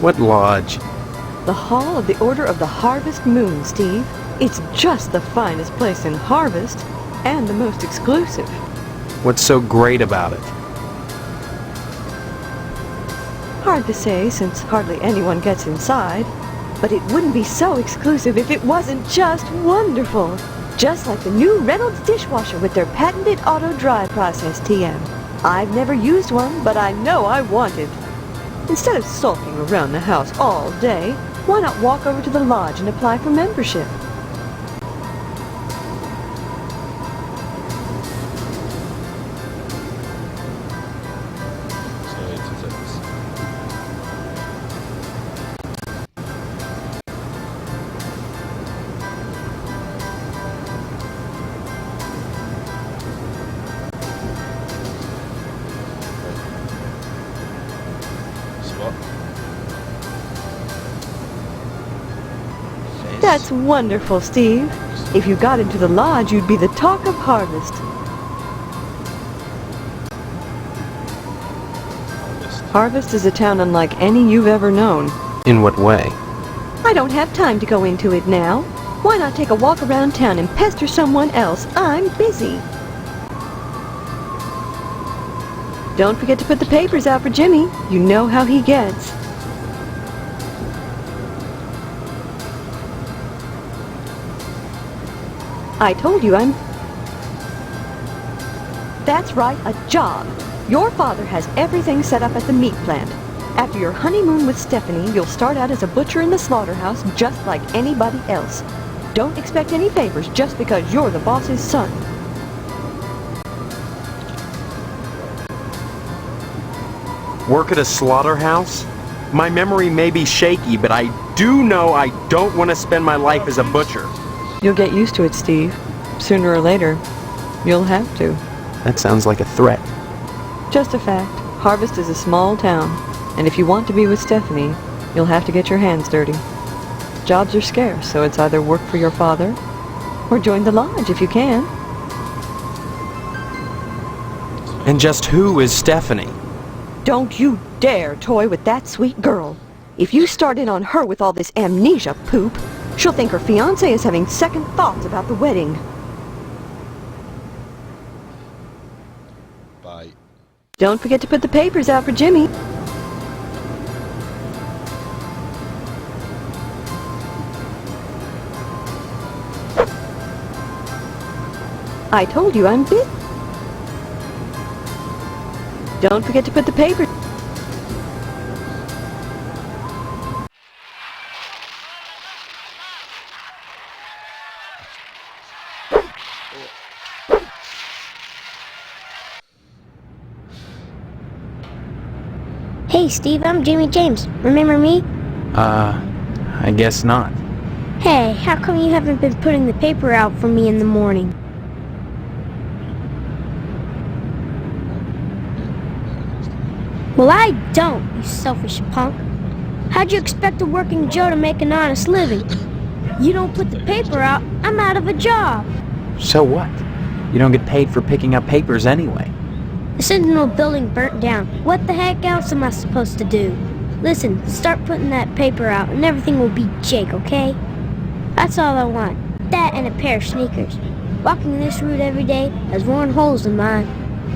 What lodge? The Hall of the Order of the Harvest Moon, Steve. It's just the finest place in Harvest, and the most exclusive. What's so great about it? Hard to say, since hardly anyone gets inside. But it wouldn't be so exclusive if it wasn't just wonderful. Just like the new Reynolds dishwasher with their patented auto-dry process, TM. I've never used one, but I know I want it. Instead of sulking around the house all day, why not walk over to the lodge and apply for membership? That's wonderful, Steve. If you got into the lodge, you'd be the talk of Harvest. Harvest is a town unlike any you've ever known. In what way? I don't have time to go into it now. Why not take a walk around town and pester someone else? I'm busy. Don't forget to put the papers out for Jimmy. You know how he gets. I told you That's right, a job. Your father has everything set up at the meat plant. After your honeymoon with Stephanie, you'll start out as a butcher in the slaughterhouse just like anybody else. Don't expect any favors just because you're the boss's son. Work at a slaughterhouse? My memory may be shaky, but I do know I don't want to spend my life as a butcher. You'll get used to it, Steve. Sooner or later, you'll have to. That sounds like a threat. Just a fact. Harvest is a small town, and if you want to be with Stephanie, you'll have to get your hands dirty. Jobs are scarce, so it's either work for your father, or join the lodge if you can. And just who is Stephanie? Don't you dare toy with that sweet girl. If you start in on her with all this amnesia poop, she'll think her fiancé is having second thoughts about the wedding. Bye. Don't forget to put the papers out for Jimmy. I told you I'm busy. Don't forget to put the papers. Hey Steve, I'm Jimmy James. Remember me? I guess not. Hey, how come you haven't been putting the paper out for me in the morning? Well, I don't, you selfish punk. How'd you expect a working Joe to make an honest living? You don't put the paper out, I'm out of a job. So what? You don't get paid for picking up papers anyway. The Sentinel building burnt down. What the heck else am I supposed to do? Listen, start putting that paper out and everything will be Jake, okay? That's all I want. That and a pair of sneakers. Walking this route every day has worn holes in mine.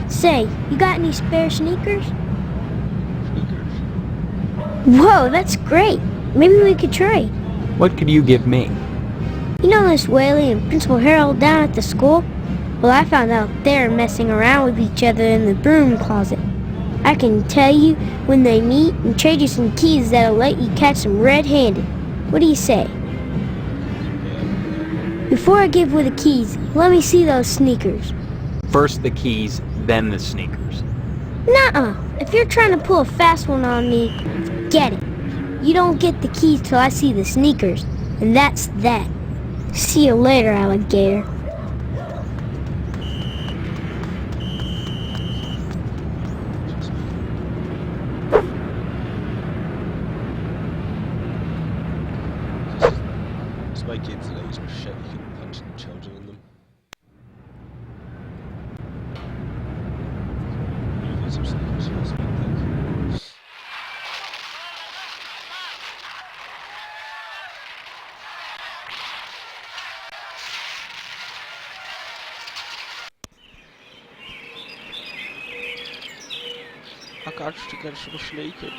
Say, you got any spare sneakers? Whoa, that's great. Maybe we could trade. What could you give me? You know Miss Whaley and Principal Harold down at the school? Well, I found out they're messing around with each other in the broom closet. I can tell you when they meet and trade you some keys that'll let you catch them red-handed. What do you say? Before I give away the keys, let me see those sneakers. First the keys, then the sneakers. Nuh-uh. If you're trying to pull a fast one on me, forget it. You don't get the keys till I see the sneakers. And that's that. See you later, alligator. My kids today used to shit, you couldn't punch the children in them. Kanske sneakers.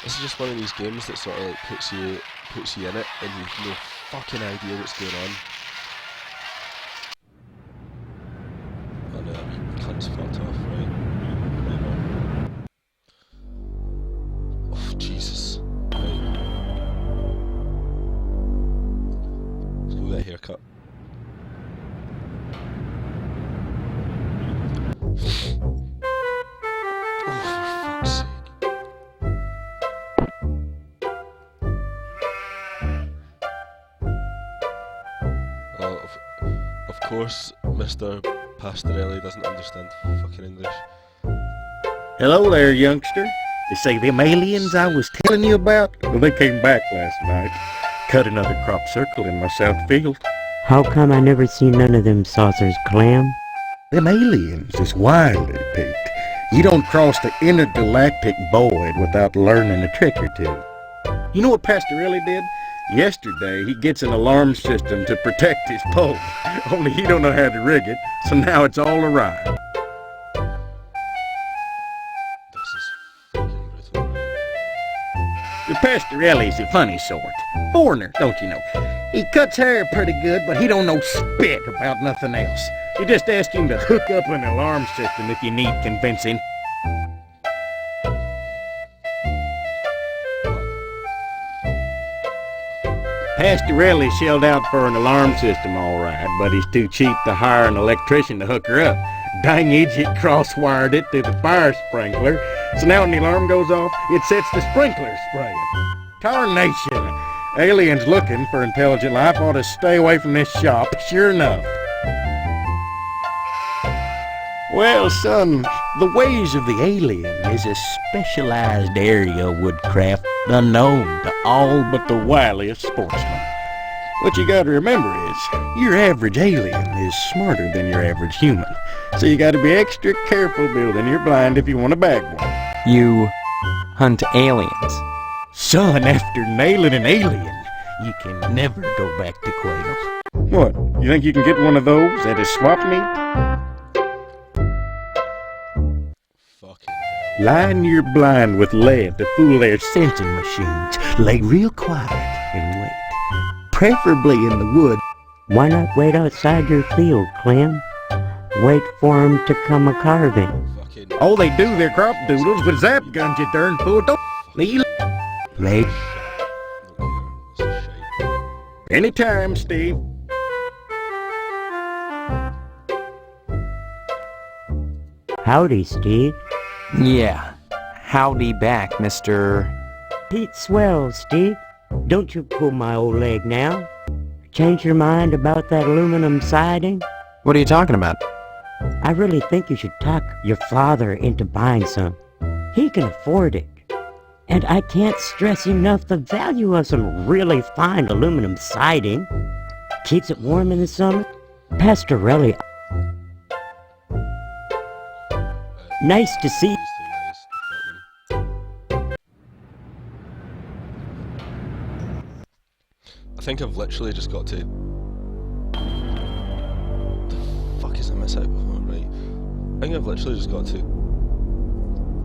This is just one of these games that sort of like puts you in it, and you've no fucking idea what's going on. Oh no, that wee cunt's fucked off, right? Oh Jesus! Right. Let's go get a haircut. Oh, for fuck's sake! Of course, Mr. Pastorelli doesn't understand fucking English. Hello there, youngster. You say them aliens I was telling you about? Well, they came back last night. Cut another crop circle in my south field. How come I never seen none of them saucers, Clam? Them aliens is wily, Pete. You don't cross the intergalactic void without learning a trick or two. You know what Pastorelli did? Yesterday, he gets an alarm system to protect his pole. Only he don't know how to rig it, so now it's all awry. This is fucking brutal, right? The Pastorelli's a funny sort. Foreigner, don't you know? He cuts hair pretty good, but he don't know spit about nothing else. You just ask him to hook up an alarm system if you need convincing. Pastorelli shelled out for an alarm system, all right, but he's too cheap to hire an electrician to hook her up. Dang idiot cross-wired it to the fire sprinkler, so now when the alarm goes off, it sets the sprinkler spraying. Tarnation! Aliens looking for intelligent life ought to stay away from this shop, sure enough. Well, son, the ways of the alien is a specialized area of woodcraft unknown to all but the wiliest sportsmen. What you gotta remember is, your average alien is smarter than your average human, so you gotta be extra careful building your blind if you want to bag one. You hunt aliens. Son, after nailing an alien, you can never go back to quail. What, you think you can get one of those at a swap meet? Line your blind with lead to fool their sensing machines. Lay real quiet and wait. Preferably in the wood. Why not wait outside your field, Clem? Wait for 'em to come a-carving. Oh, they do their crop doodles with zap guns, you darn fool. Don't leave. Late. Anytime, Steve. Howdy, Steve. Yeah. Howdy back, Mr. Pete Swell, Steve. Don't you pull my old leg now. Change your mind about that aluminum siding? What are you talking about? I really think you should talk your father into buying some. He can afford it. And I can't stress enough the value of some really fine aluminum siding. Keeps it warm in the summer. Pastorelli. Nice to see. I think I've literally just got to... The fuck is I miss out? Oh, right. I think I've literally just got to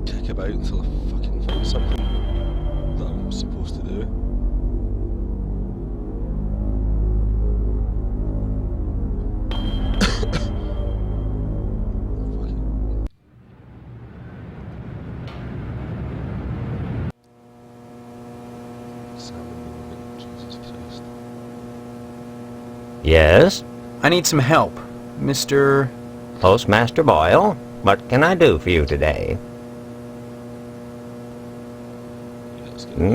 kick about until I fucking find something that I'm supposed to do. Yes? I need some help. Mr. Postmaster Boyle, what can I do for you today?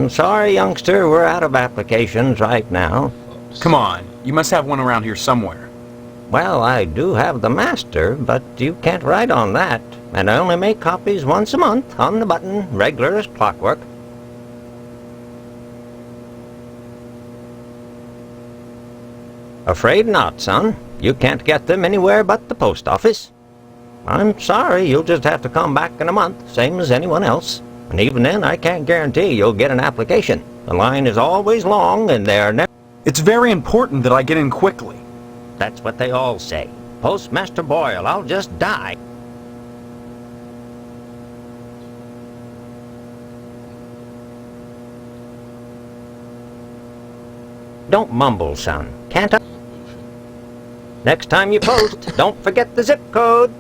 Sorry, youngster, we're out of applications right now. Come on, you must have one around here somewhere. Well, I do have the master, but you can't write on that, and I only make copies once a month, on the button, regular as clockwork. Afraid not, son. You can't get them anywhere but the post office. I'm sorry, you'll just have to come back in a month, same as anyone else. And even then, I can't guarantee you'll get an application. The line is always long, and they're never... It's very important that I get in quickly. That's what they all say. Postmaster Boyle, I'll just die. Don't mumble, son. Can't I? Next time you post, don't forget the zip code.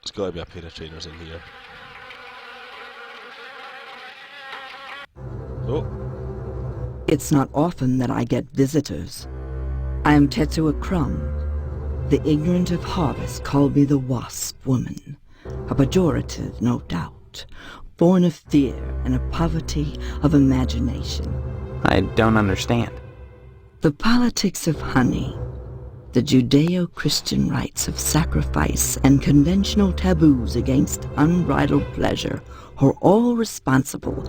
There's got to be a pair of trainers in here. Oh. It's not often that I get visitors. I am Tetsuo Crumb. The ignorant of harvest called me the Wasp Woman. A pejorative, no doubt, born of fear and a poverty of imagination. I don't understand. The politics of honey, the Judeo-Christian rites of sacrifice and conventional taboos against unbridled pleasure are all responsible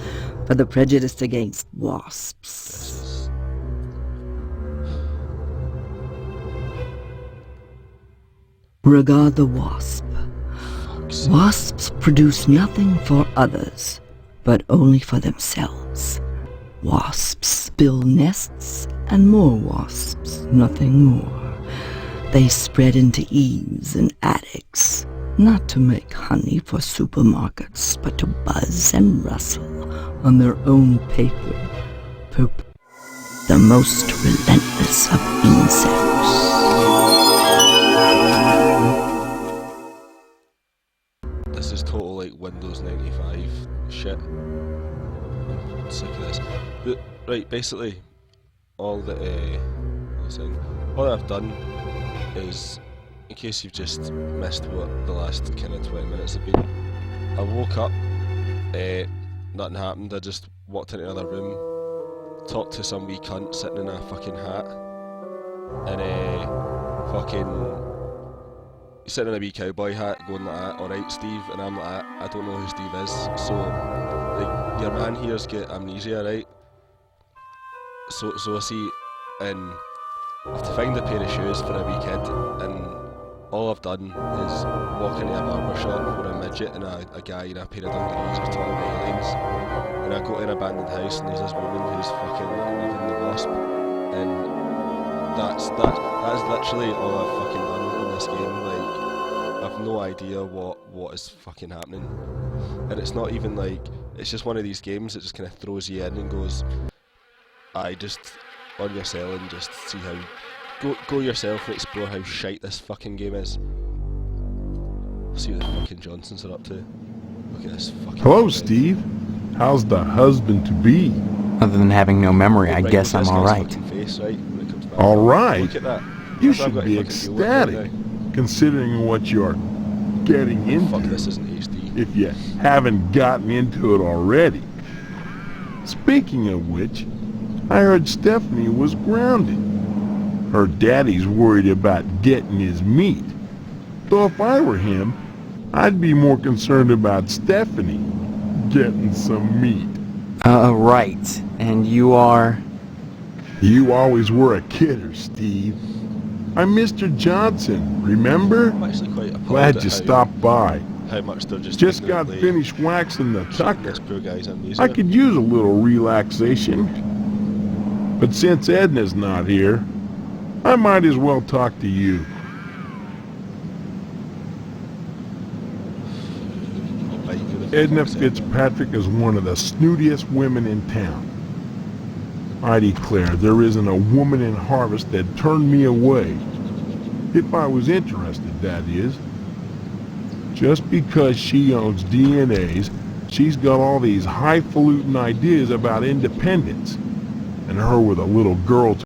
for the prejudice against wasps. Regard the wasp. Wasps produce nothing for others, but only for themselves. Wasps build nests and more wasps, nothing more. They spread into eaves and attics, not to make honey for supermarkets, but to buzz and rustle on their own paper. The most relentless of insects. This is total like Windows 95 shit. I'm sick of this. But, right, basically, all that I've done is, in case you've just missed what the last kind of 20 minutes have been, I woke up, nothing happened, I just walked into another room, talked to some wee cunt sitting in a fucking hat, and sitting in a wee cowboy hat going like that, alright Steve, and I'm like that, I don't know who Steve is, so, like, your man here's got amnesia, right? So I see, and I have to find a pair of shoes for a wee kid, and all I've done is walk into a barber shop for a midget and a guy in a pair of dungarees or Tom Bailey's, and I go to an abandoned house and there's this woman who's fucking living the wasp, and that's literally all I've fucking done in this game. Like, I've no idea what is fucking happening, and it's not even like, it's just one of these games that just kind of throws you in and goes, just on your cell and just see how, go yourself and explore how shite this fucking game is. See what the fucking Johnsons are up to. Look at this fucking... Hello, Steve. How's the husband-to-be? Other than having no memory, I guess I'm alright. Alright? Look at that. You should be ecstatic, considering what you're getting into. Fuck, this isn't HD. If you haven't gotten into it already. Speaking of which, I heard Stephanie was grounded. Her daddy's worried about getting his meat. Though if I were him, I'd be more concerned about Stephanie getting some meat. Right. And you are? You always were a kidder, Steve. I'm Mr. Johnson, remember? I'm actually quite appalled Glad at you stopped by. How much they're Just got finished waxing the tucker. This poor guy's amnesia. I could use a little relaxation. But since Edna's not here, I might as well talk to you. Edna Fitzpatrick is one of the snootiest women in town. I declare there isn't a woman in Harvest that turned me away. If I was interested, that is. Just because she owns DNAs, she's got all these highfalutin ideas about independence. And her with a little girl